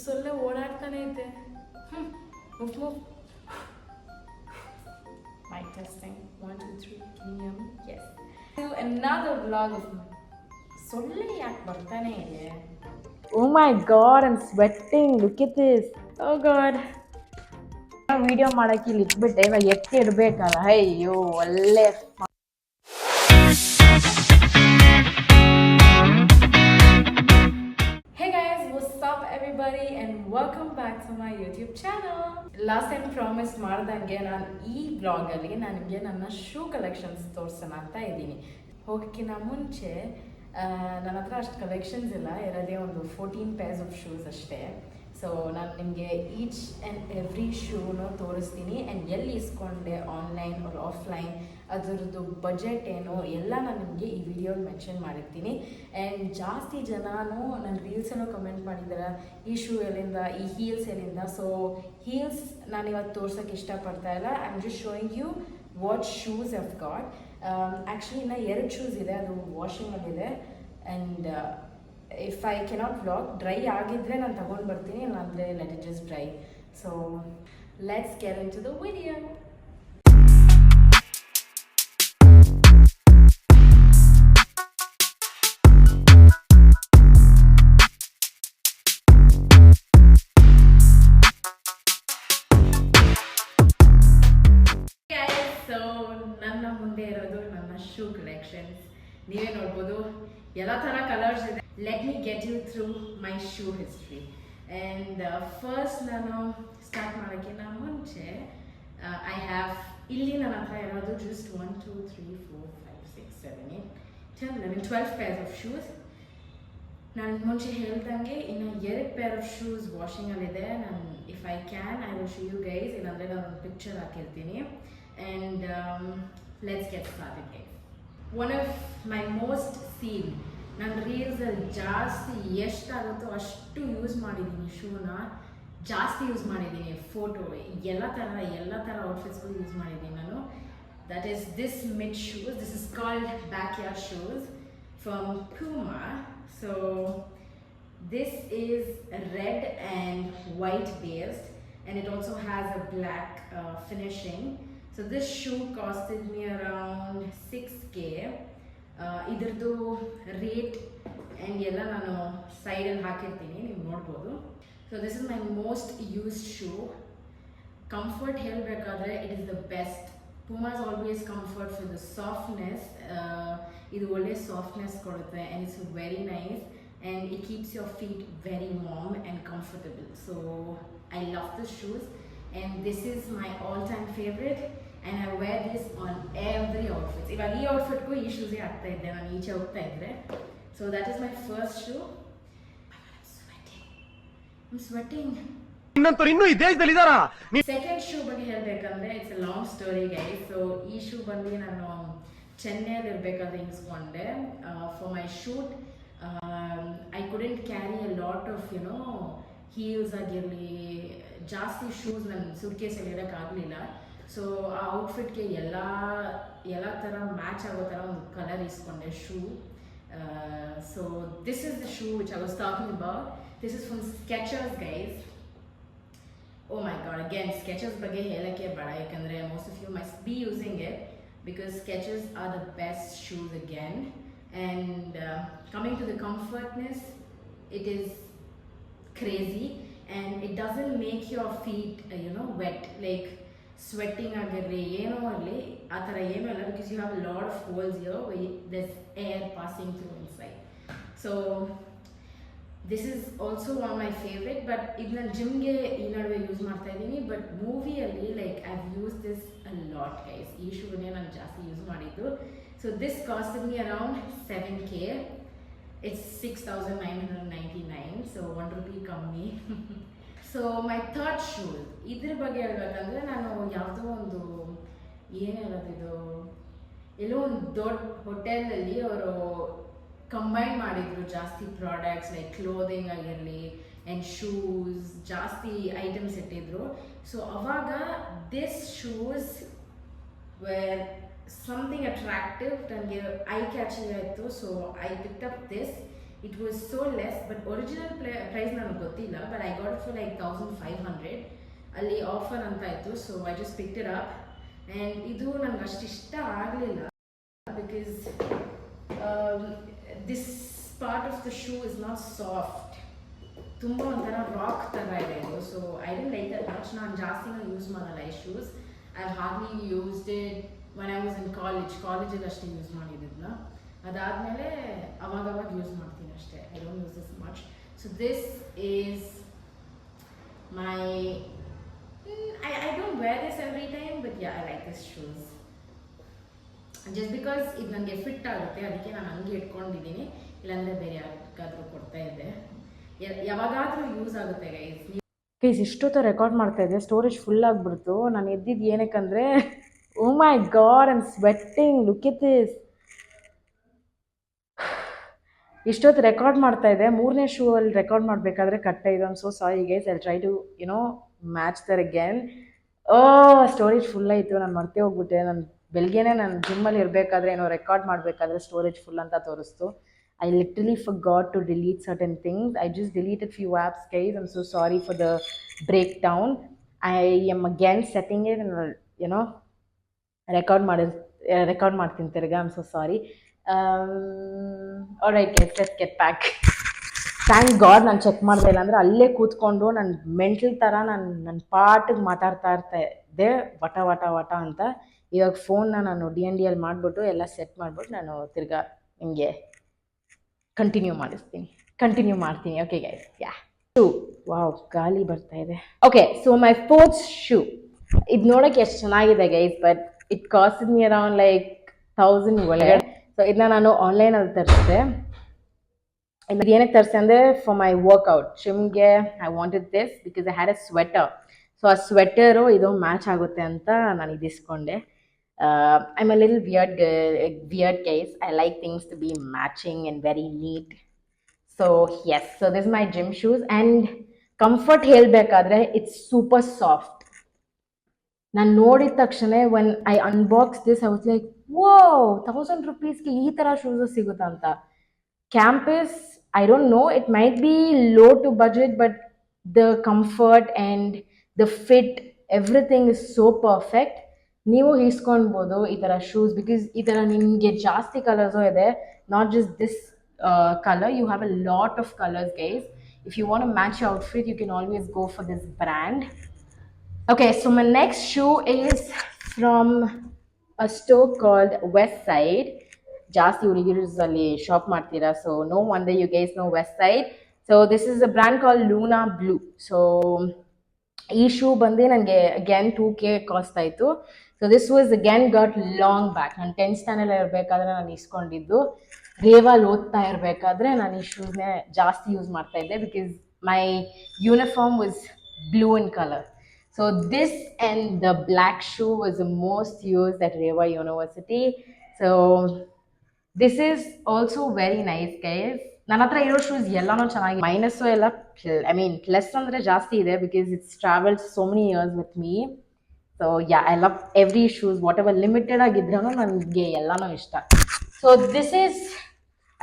ಸೊಳ್ಳೆ ಓಡಾಡ್ತಾನೆ ಐತೆ. Move, move. Mic testing. 1, 2, 3. Can you hear me? Yes. To another vlog of ಸೊಳ್ಳೆ ಯಾಕೆ ಬರ್ತಾನೆ ಇದೆ? Oh my god, I'm sweating. Look at this. Oh god. Video ಮಾಡಕ್ಕೆ ಇಲ್ಲಿ ಇಟ್ಬಿಟ್ಟೆ, ಇವಾಗ ಎತ್ತಿ ಇಡಬೇಕಲ್ಲ. ಅಯ್ಯೋ ಒಳ್ಳೆ. Hey guys, what's up everybody and welcome back to my YouTube channel. Last time promised ಮಾಡ್ದಂಗೆ ನಾನು ಈ ಬ್ಲಾಗಲ್ಲಿ ನಾನು ನಿಮಗೆ ನನ್ನ ಶೂ ಕಲೆಕ್ಷನ್ಸ್ ತೋರಿಸೋಣ ಅಂತ ಇದ್ದೀನಿ. ಹೋಗೋಕ್ಕಿಂತ ಮುಂಚೆ ನನ್ನ ಹತ್ರ ಅಷ್ಟು ಕಲೆಕ್ಷನ್ಸ್ ಇಲ್ಲ, ಇರೋದೇ ಒಂದು 14 pairs of shoes ಅಷ್ಟೇ. ಸೊ ನಾನು ನಿಮಗೆ ಈಚ್ ಆ್ಯಂಡ್ ಎವ್ರಿ ಶೂನು ತೋರಿಸ್ತೀನಿ ಆ್ಯಂಡ್ ಎಲ್ಲಿ ಇಸ್ಕೊಂಡೆ, ಆನ್ಲೈನ್ ಆರ್ ಆಫ್ಲೈನ್, ಅದರದ್ದು ಬಜೆಟ್ ಏನು ಎಲ್ಲ ನಾನು ನಿಮಗೆ ಈ ವಿಡಿಯೋಲಿ ಮೆನ್ಷನ್ ಮಾಡಿರ್ತೀನಿ. ಆ್ಯಂಡ್ ಜಾಸ್ತಿ ಜನನೂ ನನ್ನ ರೀಲ್ಸನ್ನು ಕಮೆಂಟ್ ಮಾಡಿದ್ದಾರೆ, ಈ ಶೂ ಎಲ್ಲಿಂದ, ಈ ಹೀಲ್ಸ್ ಎಲ್ಲಿಂದ. ಸೊ ಹೀಲ್ಸ್ ನಾನು ಇವತ್ತು ತೋರ್ಸೋಕ್ಕೆ ಇಷ್ಟಪಡ್ತಾ ಇಲ್ಲ. I am just showing you what shoes have got. Actually ಇನ್ನು 2 ಶೂಸ್ ಇದೆ, ಅದು ವಾಷಿಂಗಲ್ಲಿದೆ. And if I cannot vlog, dry ಆಗಿದ್ದರೆ ನಾನು ತಗೊಂಡು ಬರ್ತೀನಿ, ಇಲ್ಲಾಂದರೆ let it just dry. So let's get into the video. ನನ್ನ ಮುಂದೆ ಇರೋದು ನನ್ನ ಶೂ ಕಲೆಕ್ಷನ್ಸ್. ನೀವೇ ನೋಡ್ಬೋದು ಎಲ್ಲ ಥರ ಕಲರ್ಸ್ ಇದೆ. Let me get you through my shoe history. And first ನಾನು ಸ್ಟಾರ್ಟ್ ಮಾಡೋಕ್ಕಿಂತ ಮುಂಚೆ ಐ ಹ್ಯಾವ್ ಇಲ್ಲಿ ನನ್ನ ಹತ್ರ ಇರೋದು ಜಸ್ಟ್ 1, 2, 3, 4, 5, 6, 7, 8, 10, 11, 12 pairs of shoes. ನಾನು ಮುಂಚೆ ಹೇಳ್ದಂಗೆ ಇನ್ನು 2 pair of shoes ವಾಷಿಂಗಲ್ಲಿದೆ. ನಾನು if I can I will show you guys, ಇಲ್ಲಾಂದರೆ ನಾನು ಒಂದು ಪಿಕ್ಚರ್ ಹಾಕಿರ್ತೀನಿ. And let's get started guys. One of my most seen, ನನ್ನ ರೀಲ್ಸಲ್ಲಿ ಜಾಸ್ತಿ ಎಷ್ಟಾಗುತ್ತೋ ಅಷ್ಟು ಯೂಸ್ ಮಾಡಿದ್ದೀನಿ ಶೂನ, ಜಾಸ್ತಿ ಯೂಸ್ ಮಾಡಿದ್ದೀನಿ. ಫೋಟೋ ಎಲ್ಲ ಥರ ಔಟ್ಫಿಟ್ಸ್ಗೂ ಯೂಸ್ ಮಾಡಿದ್ದೀನಿ ನಾನು. That is this mid shoes. This is called backyard shoes from Puma. So this is red and white based, and it also has a black finishing. So this shoe costed me around 6K. ಇದ್ರದ್ದು rate and ಎಲ್ಲ ನಾನು ಸೈಡಲ್ಲಿ ಹಾಕಿರ್ತೀನಿ, ನೀವು ನೋಡ್ಬೋದು. So this is my most used shoe. Comfort ಹೇಳಬೇಕಾದ್ರೆ it is the best. Puma is always comfort for the softness. ಇದು ಒಳ್ಳೆ ಸಾಫ್ಟ್ನೆಸ್ ಕೊಡುತ್ತೆ and it's very nice and it keeps your feet very warm and comfortable. So I love this shoes and this is my all time favourite. And I wear this on every outfits. ಇವಾಗ ಈ ಔಟ್ಫಿಟ್ಗೂ ಈ ಶೂಸೇ ಆಗ್ತಾ ಇದ್ದೆ ನಾನು ಈಚೆ ಹೋಗ್ತಾ ಇದ್ದರೆ. So that is my first shoe. I'm sweating. ಇನ್ನೂ ಈ ದೇಶದಲ್ಲಿ ಇದಾರಾ? ಸೆಕೆಂಡ್ ಶೂ ಬಗ್ಗೆ ಹೇಳಬೇಕಂದ್ರೆ it's a long story guys. So ಈ ಶೂ ಬಂದು ನಾನು ಚೆನ್ನೈಯಲ್ಲಿ ಇರಬೇಕಾದ್ರೆ ಇನ್ಸ್ಕೊಂಡೆ for my shoot. I couldn't carry a lot of heels ಆಗಿರಲಿ, ಜಾಸ್ತಿ ಶೂಸ್ ನನ್ನ ಸೂಟ್ಕೇಸಲ್ಲಿ ಇರೋಕ್ಕಾಗಲಿಲ್ಲ. ಸೊ ಆ ಔಟ್ಫಿಟ್ಗೆ ಎಲ್ಲ ಥರ ಮ್ಯಾಚ್ ಆಗೋ ಥರ ಒಂದು ಕಲರ್ ಇಸ್ಕೊಂಡೆ shoe. So this is the shoe which I was talking about. This is from Skechers guys. Oh my god, again Skechers ಬಗ್ಗೆ ಹೇಳಕ್ಕೆ ಬೇಡ, ಯಾಕಂದರೆ most of you must be using it because Skechers are the best shoes again. And coming to the comfortness, it is crazy and it doesn't make your feet wet, like sweating ಆಗಿರಲಿ ಏನೋ ಆಗಲಿ ಆ ಥರ ಏನೂ ಇಲ್ಲ, because you have a lot of holes here where there's air passing through inside. So this is also one my favourite. But ಇದು ನಾನು ಜಿಮ್ಗೆ ಈ ನಡುವೆ ಯೂಸ್ ಮಾಡ್ತಾ ಇದ್ದೀನಿ, ಬಟ್ ಮೂವಿಯಲ್ಲಿ like I have use this a lot guys. ಈ ಶೂನೇ ನಾನು ಜಾಸ್ತಿ ಯೂಸ್ ಮಾಡಿದ್ದು. So this costed me around 7K. It's 6,999. So ₹1 ಕಮ್ಮಿ. ಸೊ ಮೈ ಥರ್ಡ್ ಶೂಸ್, ಇದ್ರ ಬಗ್ಗೆ ಹೇಳ್ಬೇಕಂದ್ರೆ ನಾನು ಯಾವುದೋ ಒಂದು ಏನು ಹೇಳೋದಿದು, ಎಲ್ಲೋ ಒಂದು ದೊಡ್ಡ ಹೋಟೆಲಲ್ಲಿ ಅವರು ಕಂಬೈನ್ ಮಾಡಿದ್ರು ಜಾಸ್ತಿ ಪ್ರಾಡಕ್ಟ್ಸ್ ಲೈಕ್ ಕ್ಲೋದಿಂಗ್ ಆಗಿರಲಿ ಆ್ಯಂಡ್ ಶೂಸ್, ಜಾಸ್ತಿ ಐಟಮ್ಸ್ ಇಟ್ಟಿದ್ರು. ಸೊ ಅವಾಗ this shoes were something attractive, ನನಗೆ ಐ ಕ್ಯಾಚಿಂಗ್ ಆಯಿತು. So I picked up this It was so less, but original price ನನಗೆ ಗೊತ್ತಿಲ್ಲ, but I got it for like 1500 ಅಲ್ಲಿ offer ಅಂತ ಇತ್ತು, so I just picked it up. And ಇದು ನನಗೆ ಅಷ್ಟು ಇಷ್ಟ ಆಗಲಿಲ್ಲ because this part of the shoe is not soft. ತುಂಬ ಒಂಥರ ರಾಕ್ ಥರ ಇದೆ ಇದು, so I didn't like that much. ನಾನು ಜಾಸ್ತಿನ ಯೂಸ್ ಮಾಡಲ್ಲ ಈ shoes. I hardly used it when I was ಇನ್ ಕಾಲೇಜಲ್ಲಿ ಅಷ್ಟೇ ಯೂಸ್ ಮಾಡಿದ್ದನ್ನ. ಅದಾದಮೇಲೆ ಅವಾಗವಾಗ ಯೂಸ್ ಮಾಡ್ತೀನಿ ಅಷ್ಟೇ. I don't use this much. So this is my I don't wear this every time, but yeah, I like this shoes. Just because ಇದು ನನಗೆ fit ಆಗುತ್ತೆ, ಅದಕ್ಕೆ ನಾನು ಹಂಗೆ ಇಟ್ಕೊಂಡಿದ್ದೀನಿ. ಇಲ್ಲಾಂದರೆ ಬೇರೆ ಯಾರಿಗಾದರೂ ಕೊಡ್ತಾ ಇದ್ದೆ. ಯಾವಾಗಾದರೂ ಯೂಸ್ ಆಗುತ್ತೆ ಗೈಸ್. ಇಷ್ಟೊತ್ತು ರೆಕಾರ್ಡ್ ಮಾಡ್ತಾ ಇದ್ದೆ, ಸ್ಟೋರೇಜ್ ಫುಲ್ ಆಗಿಬಿಡ್ತು. ನಾನು ಎದ್ದಿದ್ದು ಏನಕ್ಕಂದರೆ, oh my god, I'm sweating, look at this. ಇಷ್ಟೊತ್ತು ರೆಕಾರ್ಡ್ ಮಾಡ್ತಾ ಇದ್ದೆ, ಮೂರನೇ ಶೂ ಅಲ್ಲಿ ರೆಕಾರ್ಡ್ ಮಾಡಬೇಕಾದ್ರೆ ಕಟ್ಟ ಇದು. I'm so sorry guys, I try to match there again. Storage full ಆಯಿತು, ನಾನು ಮರ್ತೇ ಹೋಗ್ಬಿಟ್ಟೆ. ನಾನು ಬೆಳಗ್ಗೆನೇ ನಾನು ಜಿಮ್ಮಲ್ಲಿ ಇರಬೇಕಾದ್ರೆ ರೆಕಾರ್ಡ್ ಮಾಡಬೇಕಾದ್ರೆ ಸ್ಟೋರೇಜ್ ಫುಲ್ ಅಂತ ತೋರಿಸ್ತು. I literally forgot to delete certain things. I just deleted few apps, guys. I'm so sorry for the breakdown. I am again setting it and record ಮಾಡ್ತೀನಿ ತಿರ್ಗಾ. I'm so sorry. Alright guys, let's get back. Thank God ನಾನು check ಮಾಡಿದೆ, ಇಲ್ಲಾಂದರೆ ಅಲ್ಲೇ ಕೂತ್ಕೊಂಡು ನಾನು mental ಥರ ನನ್ನ ಪಾಟಿಗೆ ಮಾತಾಡ್ತಾ ಇದ್ದೆ, ವಟ ವಟ ವಟ ಅಂತ. ಇವಾಗ ಫೋನ್ನ ನಾನು DND ಮಾಡಿಬಿಟ್ಟು ಎಲ್ಲ ಸೆಟ್ ಮಾಡಿಬಿಟ್ಟು ನಾನು ತಿರ್ಗಾ ನಿಮಗೆ ಕಂಟಿನ್ಯೂ ಮಾಡ್ತೀನಿ. ಓಕೆ ಗೈಸ್, ಯಾ ಶೂ. ವಾವ್, ಗಾಳಿ ಬರ್ತಾ ಇದೆ. Okay, so my fourth shoe. ಇದು ನೋಡೋಕ್ಕೆ ಎಷ್ಟು ಚೆನ್ನಾಗಿದೆ guys, but it cost me around like 1000 ಒಳಗಡೆ. ಸೊ ಇದನ್ನ ನಾನು ಆನ್ಲೈನಲ್ಲಿ ತರಿಸಿದೆ. ಇದು ಏನಕ್ಕೆ ತರಿಸಿದೆ ಅಂದರೆ, ಫಾರ್ ಮೈ ವರ್ಕ್ಔಟ್ ಜಿಮ್ಗೆ I wanted this because I had a sweater. So ಆ ಸ್ವೆಟರು ಇದು ಮ್ಯಾಚ್ ಆಗುತ್ತೆ ಅಂತ ನಾನು ಇದು ಇಸ್ಕೊಂಡೆ. I'm a little weird case. I like things to be matching and very neat. So yes, so this is my gym shoes, and comfort helbekadre it's super soft. ನಾನು ನೋಡಿದ ತಕ್ಷಣ when I unboxed this I was like, wow, 1000 rupees ಗೆ ಈ ತರ shoes ಸಿಗುತ್ತಾ ಅಂತ. Campus, I don't know, it might be low to budget, but the comfort and the fit, everything is so perfect. ನೀವು ಇಸ್ಕೊಳ್ಬೋದು ಈ ಥರ ಶೂಸ್, ಬಿಕಾಸ್ ಈ ಥರ ನಿಮಗೆ ಜಾಸ್ತಿ ಕಲರ್ಸು ಇದೆ, not just this colour. You have a lot of colours guys. If you want to match your outfit, you can always go for this brand. Okay, so my next shoe is from a store called Westside. ಜಾಸ್ತಿ ಹುಡುಗಿರು ಅಲ್ಲಿ shop ಮಾಡ್ತೀರಾ, so no wonder you guys know Westside. So this is a brand called Luna Blue. So ಈ shoe ಬಂದು ನನಗೆ again 2K cost ಆಯಿತು. So this was again got long back. ನಾನು 10th standard ಇರಬೇಕಾದ್ರೆ ನಾನು ಇಸ್ಕೊಂಡಿದ್ದು. ರೇವಲ್ಲಿ ಓದ್ತಾ ಇರಬೇಕಾದ್ರೆ ನಾನು ಈ ಶೂಸ್ನೇ ಜಾಸ್ತಿ ಯೂಸ್ ಮಾಡ್ತಾ ಇದ್ದೆ, because my uniform was blue in colour. So this and the black shoe was the most used at Reva university. So this is also very nice guys. ನನ್ನ ಹತ್ರ ಇರೋ ಶೂಸ್ ಎಲ್ಲನೂ ಚೆನ್ನಾಗಿ, ಮೈನಸ್ಸು ಎಲ್ಲ, ಐ ಮೀನ್ ಪ್ಲಸ್ ಅಂದರೆ ಜಾಸ್ತಿ ಇದೆ, because it's travelled so many years with me. So yeah, I love every shoes, what ever limited ಆಗಿದ್ರೂ ನನಗೆ ಎಲ್ಲನೂ ಇಷ್ಟ. So this is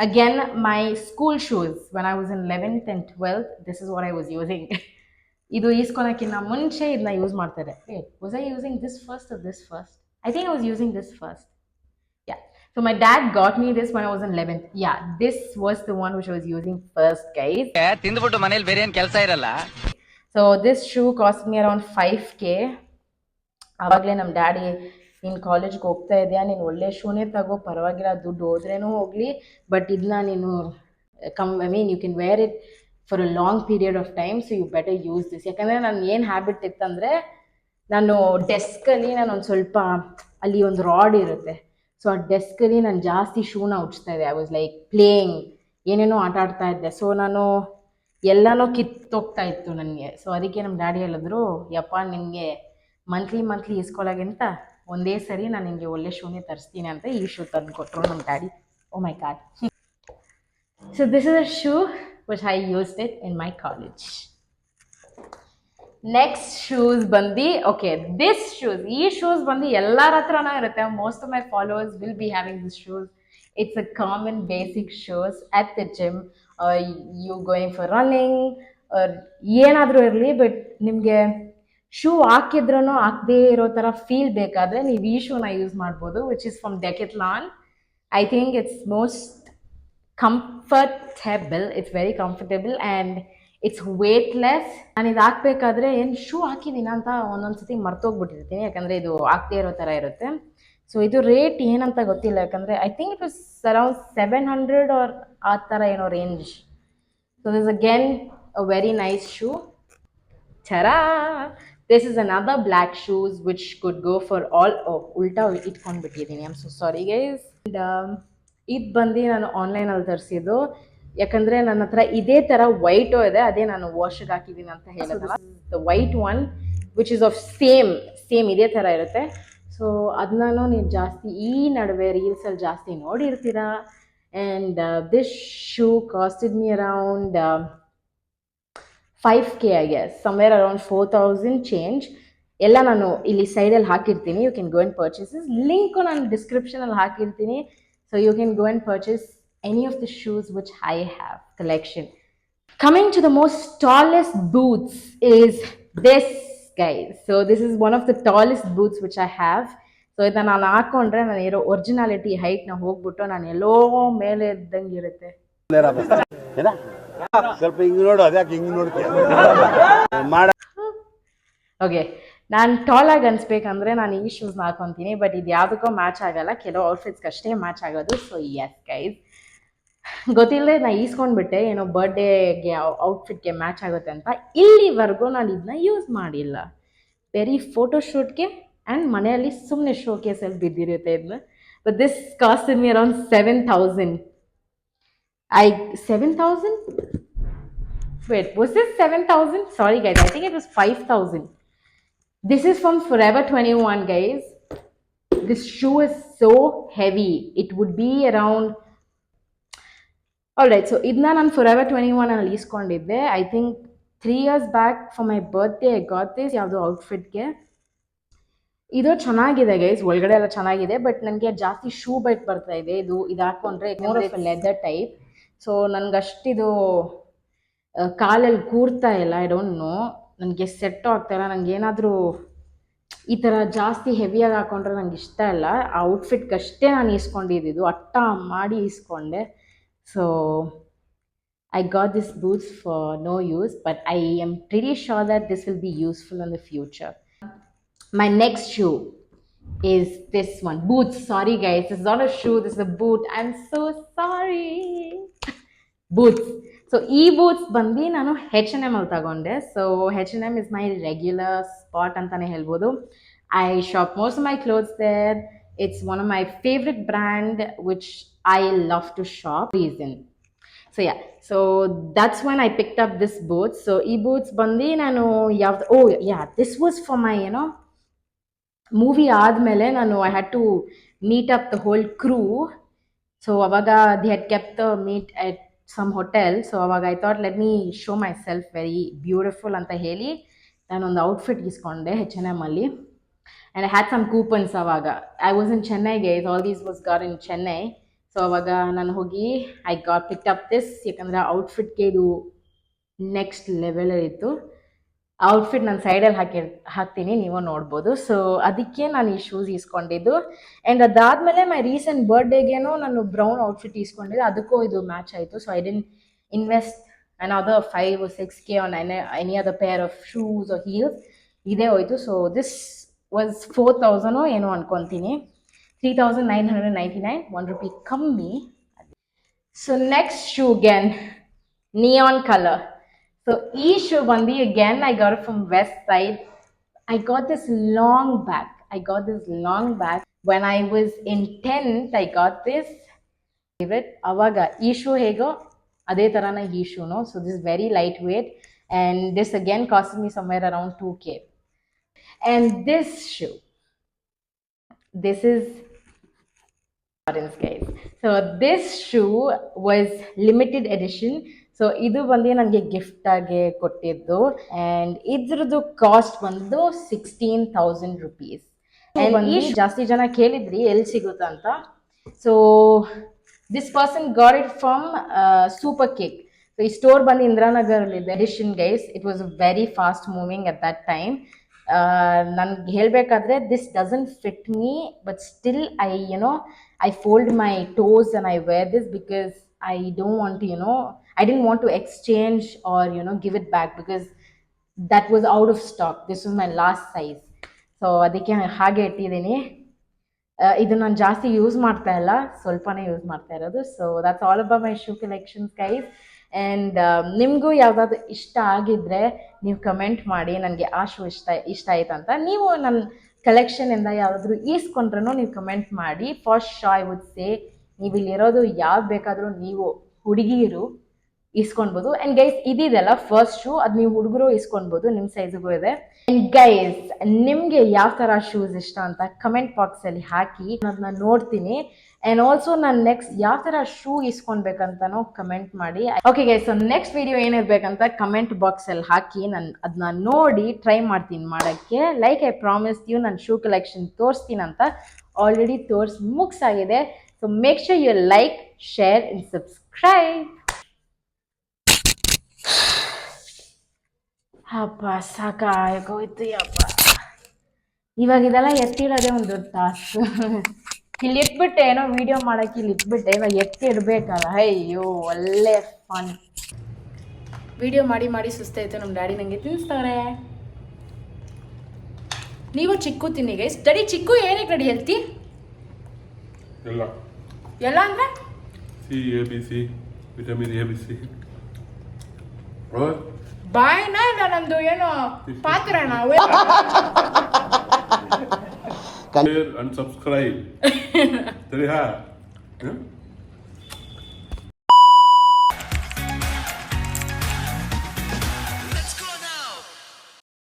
again my school shoes. When I was in 11th and 12th, this is what I was using. ಇದು ಈಸ್ಕೊಳಕ್ಕಿಂತ ಮುಂಚೆ ಇದನ್ನ use ಮಾಡ್ತಾರೆ. Was I using this first or this first? I think I was using this first. Yeah. So my dad got me this when I was in 11th. Yeah, this was the one which I was using first, guys. ತಿಂದ್ಬಿಟ್ಟು ಮನೇಲಿ ಬೇರೆ ಏನು ಕೆಲಸ ಇರಲ್ಲ. So this shoe cost me around 5K. ಆವಾಗಲೇ ನಮ್ಮ daddy, ನೀನು ಕಾಲೇಜ್ಗೆ ಹೋಗ್ತಾ ಇದೆಯಾ, ನೀನು ಒಳ್ಳೆ ಶೂನೇ ತಗೋ, ಪರವಾಗಿಲ್ಲ, ದುಡ್ಡು ಹೋದ್ರೇನೂ ಹೋಗಲಿ, ಬಟ್ ಇದನ್ನ ನೀನು I mean you can wear it for a long period of time, so you better use this. ಯಾಕಂದರೆ ನಾನು ಏನು ಹ್ಯಾಬಿಟ್ ಇತ್ತಂದರೆ, ನಾನು ಡೆಸ್ಕಲ್ಲಿ ನಾನು ಒಂದು ಸ್ವಲ್ಪ ಅಲ್ಲಿ ಒಂದು ರಾಡ್ ಇರುತ್ತೆ, ಸೊ ಆ ಡೆಸ್ಕಲ್ಲಿ ನಾನು ಜಾಸ್ತಿ ಶೂನ ಉಜ್ತಾ ಇದ್ದೆ. ಐ ವಾಸ್ ಲೈಕ್ ಪ್ಲೇಯಿಂಗ್, ಏನೇನೋ ಆಟ ಆಡ್ತಾ ಇದ್ದೆ, ಸೊ ನಾನು ಎಲ್ಲನೂ ಕಿತ್ತೋಗ್ತಾ ಇತ್ತು ನನಗೆ. ಸೊ ಅದಕ್ಕೆ ನಮ್ಮ ಡ್ಯಾಡಿ ಹೇಳಿದ್ರು, ಯಪ್ಪ ನಿನಗೆ ಮಂತ್ಲಿ ಇಸ್ಕೊಳ್ಳೋಕ್ಕಿಂತ ಒಂದೇ ಸರಿ ನಾನು ನಿಮಗೆ ಒಳ್ಳೆ ಶೂನೇ ತರಿಸ್ತೀನಿ ಅಂತ ಈ ಶೂ ತಂದು ಕೊಟ್ಟರು ನಮ್ಮ daddy. Oh my god. So this is a shoe which I used it in my college. Next shoes ಬಂದು, ಓಕೆ ದಿಸ್ ಶೂಸ್, ಈ ಶೂಸ್ ಬಂದು ಎಲ್ಲರ ಹತ್ರನೂ ಇರುತ್ತೆ. Most of my followers will be having this shoes. It's a common basic shoes at the gym, or you going for running, or ಏನಾದರೂ ಇರಲಿ, but ನಿಮಗೆ shoe ಹಾಕಿದ್ರೂ ಹಾಕದೇ ಇರೋ ಥರ ಫೀಲ್ ಬೇಕಾದರೆ ನೀವು ಈ ಶೂನ ಯೂಸ್ ಮಾಡ್ಬೋದು, which is from Decathlon. I think it's most comfortable. It's very comfortable and it's weightless. ನಾನು ಇದು ಹಾಕ್ಬೇಕಾದ್ರೆ ಏನು ಶೂ ಹಾಕಿದ್ದೀನ ಅಂತ ಒಂದೊಂದ್ಸತಿ ಮರ್ತೋಗ್ಬಿಟ್ಟಿರ್ತೀನಿ, ಯಾಕಂದರೆ ಇದು ಹಾಕ್ದೇ ಇರೋ ಥರ ಇರುತ್ತೆ. ಸೊ ಇದು ರೇಟ್ ಏನಂತ ಗೊತ್ತಿಲ್ಲ, ಯಾಕಂದರೆ I think it was around 700 or ಆ ಥರ ಏನೋ range. So this again a very nice shoe. Tara! This is another black shoes which could go for all. Oh, ulta itkonಡ್ಬಿಟ್ಟಿದ್ದೀನಿ. I'm so sorry guys. And ಇದು ಬಂದು ನಾನು ಆನ್ಲೈನಲ್ಲಿ ತರಿಸಿದ್ದು, ಯಾಕಂದರೆ ನನ್ನ ಹತ್ರ ಇದೇ ಥರ ವೈಟು ಇದೆ, ಅದೇ ನಾನು ವಾಶಿಗೆ ಹಾಕಿದ್ದೀನಿ ಅಂತ ಹೇಳಿದ್ನಲ್ಲ. The white one which is of same ಇದೇ ಥರ ಇರುತ್ತೆ. ಸೊ ಅದನ್ನು ನೀವು ಜಾಸ್ತಿ ಈ ನಡುವೆ ರೀಲ್ಸಲ್ಲಿ ಜಾಸ್ತಿ ನೋಡಿರ್ತೀರಾ. And this shoe costed me around 5K I guess, somewhere around 4,000 change. ಎಲ್ಲ ನಾನು ಇಲ್ಲಿ ಸೈಡಲ್ಲಿ ಹಾಕಿರ್ತೀನಿ, you can go and purchases. Link ನಾನು ಡಿಸ್ಕ್ರಿಪ್ಷನಲ್ಲಿ ಹಾಕಿರ್ತೀನಿ, so you can go and purchase any of the shoes which I have collection. Coming to the most tallest boots is this, guys. So this is one of the tallest boots which I have. So ಇದನ್ನ ನಾನು ಹಾಕೊಂಡ್ರೆ ನಾನು ಇರೋ originality ಹೈಟ್ನ ಹೋಗ್ಬಿಟ್ಟು ನಾನು ಎಲ್ಲೋ ಮೇಲೆ ಇದ್ದಂಗೆ ಇರುತ್ತೆ. ಸ್ವಲ್ಪ ಹಿಂಗೆ ನೋಡು, ಅದ್ಯಾಕೆ ಹಿಂಗೆ ನೋಡ್ತೀಯ ಮಾಡ. ಓಕೆ, ನಾನು ಟಾಲಾಗಿ ಅನ್ಸ್ಬೇಕಂದ್ರೆ ನಾನು ಈ ಶೂಸ್ನ ಹಾಕೊತೀನಿ, ಬಟ್ ಇದು ಯಾವುದಕ್ಕೂ ಮ್ಯಾಚ್ ಆಗಲ್ಲ, ಕೆಲವು ಔಟ್ಫಿಟ್ಸ್ಗೆ ಅಷ್ಟೇ ಮ್ಯಾಚ್ ಆಗೋದು. ಸೊ ಎಸ್ ಗೈಸ್, ಗೊತ್ತಿಲ್ಲದೆ ನಾನು ಈಸ್ಕೊಂಡ್ಬಿಟ್ಟೆ ಏನೋ ಬರ್ಡೇಗೆ ಔಟ್ಫಿಟ್ಗೆ ಮ್ಯಾಚ್ ಆಗುತ್ತೆ ಅಂತ. ಇಲ್ಲಿವರೆಗೂ ನಾನು ಇದನ್ನ ಯೂಸ್ ಮಾಡಿಲ್ಲ, ಬರೀ ಫೋಟೋಶೂಟ್ಗೆ ಆ್ಯಂಡ್ ಮನೆಯಲ್ಲಿ ಸುಮ್ಮನೆ ಶೋ ಕೇಸಲ್ಲಿ ಬಿದ್ದಿರುತ್ತೆ ಇದನ್ನ. But this cost me around 7,000. 7,000? Wait, was this 7,000? Sorry guys, I think it was 5,000. This is from Forever 21 guys. This shoe is so heavy. It would be around... Alright, so idna nan Forever 21 ಅಲ್ಲಿ ಇಸ್ಕೊಂಡಿದ್ದೆ. I think 3 years back for my birthday I got this ಯಾವುದೋ ಔಟ್ಫಿಟ್ಗೆ. ಇದು ಚೆನ್ನಾಗಿದೆ guys, ಒಳಗಡೆ ಎಲ್ಲ ಚೆನ್ನಾಗಿದೆ, but ನನಗೆ ಜಾಸ್ತಿ shoe byte ಬರ್ತಾ ಇದೆ. ಇದು ಹಾಕೊಂಡ್ರೆ more of leather type. So ನನಗಷ್ಟಿದು ಕಾಲಲ್ಲಿ ಕೂರ್ತಾ ಇಲ್ಲ. ಐ ಡೋಂಟ್ ನೋ, ನನಗೆ ಸೆಟ್ಟು ಆಗ್ತಾಯಿಲ್ಲ. ನನಗೆ ಏನಾದರೂ ಈ ಥರ ಜಾಸ್ತಿ ಹೆವಿಯಾಗಿ ಹಾಕೊಂಡ್ರೆ ನಂಗೆ ಇಷ್ಟ ಇಲ್ಲ. ಆ ಔಟ್ಫಿಟ್ಗಷ್ಟೇ ನಾನು ಈಸ್ಕೊಂಡಿದ್ದು, ಅಟ್ಟ ಮಾಡಿ ಈಸ್ಕೊಂಡೆ. So I got this boots for no use, but I am pretty sure that this will be useful in the future. My next shoe is this one. Boots. Sorry guys, this is not a shoe, this is a boot. I'm so sorry. Boots. So ಈ boots ಬಂದು ನಾನು H&M ಅಲ್ಲಿ ತಗೊಂಡೆ. So H&M is my regular spot ಅಂತಾನೆ ಹೇಳ್ಬೋದು. I shop most of my clothes there. It's one of my favorite brand which I love to shop. Reason. So yeah, so that's when I picked up this boots. So ಈ boots ಬಂದು ನಾನು ಯಾವ್ದು, oh yeah, this was for my movie ಆದಮೇಲೆ ನಾನು I had to meet up the whole crew. So ಅವಾಗ they had kept the meet at some hotel. So ಅವಾಗ I thought let me show myself very beautiful ಅಂತ ಹೇಳಿ ನಾನೊಂದು outfit ಇಸ್ಕೊಂಡೆ H&M ಅಲ್ಲಿ. And I had some coupons. ಅವಾಗ I was in ಚೆನ್ನೈಗೆ, all these was got in Chennai. So ಅವಾಗ ನಾನು ಹೋಗಿ I got picked up this, ಯಾಕಂದರೆ ಔಟ್ಫಿಟ್ಗೆ ಇದು ನೆಕ್ಸ್ಟ್ ಲೆವೆಲಲ್ಲಿತ್ತು. ಔಟ್ಫಿಟ್ ನಾನು ಸೈಡಲ್ಲಿ ಹಾಕ್ತೀನಿ, ನೀವು ನೋಡ್ಬೋದು. ಸೊ ಅದಕ್ಕೆ ನಾನು ಈ ಶೂಸ್ ಈಸ್ಕೊಂಡಿದ್ದು. ಆ್ಯಂಡ್ ಅದಾದಮೇಲೆ ಮೈ ರೀಸೆಂಟ್ ಬರ್ಡೇಗೇನೋ ನಾನು ಬ್ರೌನ್ ಔಟ್ಫಿಟ್ ಈಸ್ಕೊಂಡಿದ್ದೆ, ಅದಕ್ಕೂ ಇದು ಮ್ಯಾಚ್ ಆಯಿತು. So I didn't invest another 5 or 6K on any other pair of shoes or heels. ಇದೇ ಹೋಯಿತು. ಸೊ ದಿಸ್ ವಾಸ್ 4,000 ಏನೋ ಅನ್ಕೊತೀನಿ, 3,999, ₹1 ಕಮ್ಮಿ. So next shoe again neon colour. So each shoe bandi again I got it from West Side. I got this long bag. When I was in 10th I got this. Favorite avaga ee shoe hego ade tarana ee shoe no. So this is very lightweight and this again cost me somewhere around 2K. And this shoe, this is guys. So this shoe was limited edition. So ಇದು ಬಂದು ನನಗೆ ಗಿಫ್ಟಾಗಿ ಕೊಟ್ಟಿದ್ದು. And ಇದ್ರದ್ದು cost ಬಂದು 16,000 rupees. And ಜಾಸ್ತಿ ಜನ ಕೇಳಿದ್ರಿ ಎಲ್ಲಿ ಸಿಗುತ್ತಾ ಅಂತ. So this person got it from Superkicks. So ಈ ಸ್ಟೋರ್ ಬಂದು ಇಂದಿರಾನಗರಲ್ಲಿದೆ. Edition guys, it was very fast moving at that time. ನನ್ಗೆ ಹೇಳಬೇಕಾದ್ರೆ this doesn't fit me, but still I fold my toes and I wear this because I don't want to, I didn't want to exchange or, give it back because that was out of stock. This was my last size. So ಅದಕ್ಕೆ ಹಾಗೆ ಇಟ್ಟಿದ್ದೀನಿ. ಇದು ನಾನು ಜಾಸ್ತಿ use ಮಾಡ್ತಾ ಇಲ್ಲ, ಸ್ವಲ್ಪನೇ use ಮಾಡ್ತಾ ಇರೋದು. So that's all about my shoe collections guys. And ನಿಮಗೂ ಯಾವುದಾದ್ರು ಇಷ್ಟ ಆಗಿದ್ರೆ ನೀವು ಕಮೆಂಟ್ ಮಾಡಿ, ನನಗೆ ಆ ಶೂ ಇಷ್ಟ ಆಯ್ತು ಅಂತ. ನೀವು ನನ್ನ ಕಲೆಕ್ಷನಿಂದ ಯಾವುದಾದ್ರೂ ಈಸ್ಕೊಂಡ್ರೂ ನೀವು ಕಮೆಂಟ್ ಮಾಡಿ. First show I would say, ನೀವು ಇಲ್ಲಿರೋದು ಯಾವ್ದು ಬೇಕಾದರೂ ನೀವು ಹುಡುಗಿರು ಇಸ್ಕೊಳ್ಬೋದು. ಆ್ಯಂಡ್ ಗೈಸ್ ಇದಿದೆಲ್ಲ ಫಸ್ಟ್ ಶೂ, ಅದು ನೀವು ಹುಡುಗರು ಇಸ್ಕೊಳ್ಬೋದು, ನಿಮ್ಮ ಸೈಜ್ಗೂ ಇದೆ. ಆ್ಯಂಡ್ ಗೈಸ್ ನಿಮಗೆ ಯಾವ ಥರ ಶೂಸ್ ಇಷ್ಟ ಅಂತ ಕಮೆಂಟ್ ಬಾಕ್ಸಲ್ಲಿ ಹಾಕಿ, ಅದನ್ನ ನೋಡ್ತೀನಿ. ಆ್ಯಂಡ್ ಆಲ್ಸೋ ನಾನು ನೆಕ್ಸ್ಟ್ ಯಾವ ಥರ ಶೂ ಇಸ್ಕೊಳ್ಬೇಕಂತನೂ ಕಮೆಂಟ್ ಮಾಡಿ. Okay guys, so next video ಏನಿರ್ಬೇಕಂತ ಕಮೆಂಟ್ ಬಾಕ್ಸಲ್ಲಿ ಹಾಕಿ, ನಾನು ಅದನ್ನ ನೋಡಿ ಟ್ರೈ ಮಾಡ್ತೀನಿ ಮಾಡೋಕ್ಕೆ. ಲೈಕ್ ಐ ಪ್ರಾಮಿಸ್ ಯು, ನಾನು ಶೂ ಕಲೆಕ್ಷನ್ ತೋರಿಸ್ತೀನಂತ ಆಲ್ರೆಡಿ ಮುಗಿಸಾಗಿದೆ. So make sure you like, share and subscribe. ಅಪ್ಪ ಸಾಕಾಗೋಯ್ತು ಯಪ್ಪ. ಇವಾಗ ಇದೆಲ್ಲ ಎತ್ತಿಡೋದೇ ಒಂದು ದೊಡ್ಡ ಟಾಸ್ಕ್. ಇಲ್ಲಿ ಇಟ್ಬಿಟ್ಟೆ ಏನೋ ವಿಡಿಯೋ ಮಾಡೋಕ್ಕೆ ಇಲ್ಲಿ ಇಟ್ಬಿಟ್ಟೆ, ಇವಾಗ ಎತ್ತಿ ಇಡಬೇಕಲ್ಲ. ಅಯ್ಯೋ ಒಳ್ಳೆ ಫನ್. ವಿಡಿಯೋ ಮಾಡಿ ಮಾಡಿ ಸುಸ್ತಾಯಿತು. ನಮ್ಮ ಡ್ಯಾಡಿ ನನಗೆ ತಿನ್ನಿಸ್ತಾರೆ. ನೀವು ಚಿಕ್ಕು ತಿನ್ನಿ ಗೈಸ್. ಡ್ಯಾಡಿ ಚಿಕ್ಕು ಏನಕ್ಕೆ ರೆಡಿ ಹೇಳ್ತಿ? ಎಲ್ಲ ಅಂದರೆ ABC, ವಿಟಮಿನ್ ABC. ಬಾಯಿನ ಇಲ್ಲ ನಂದು ಏನೋ ಪಾತ್ರನ. Share and subscribe.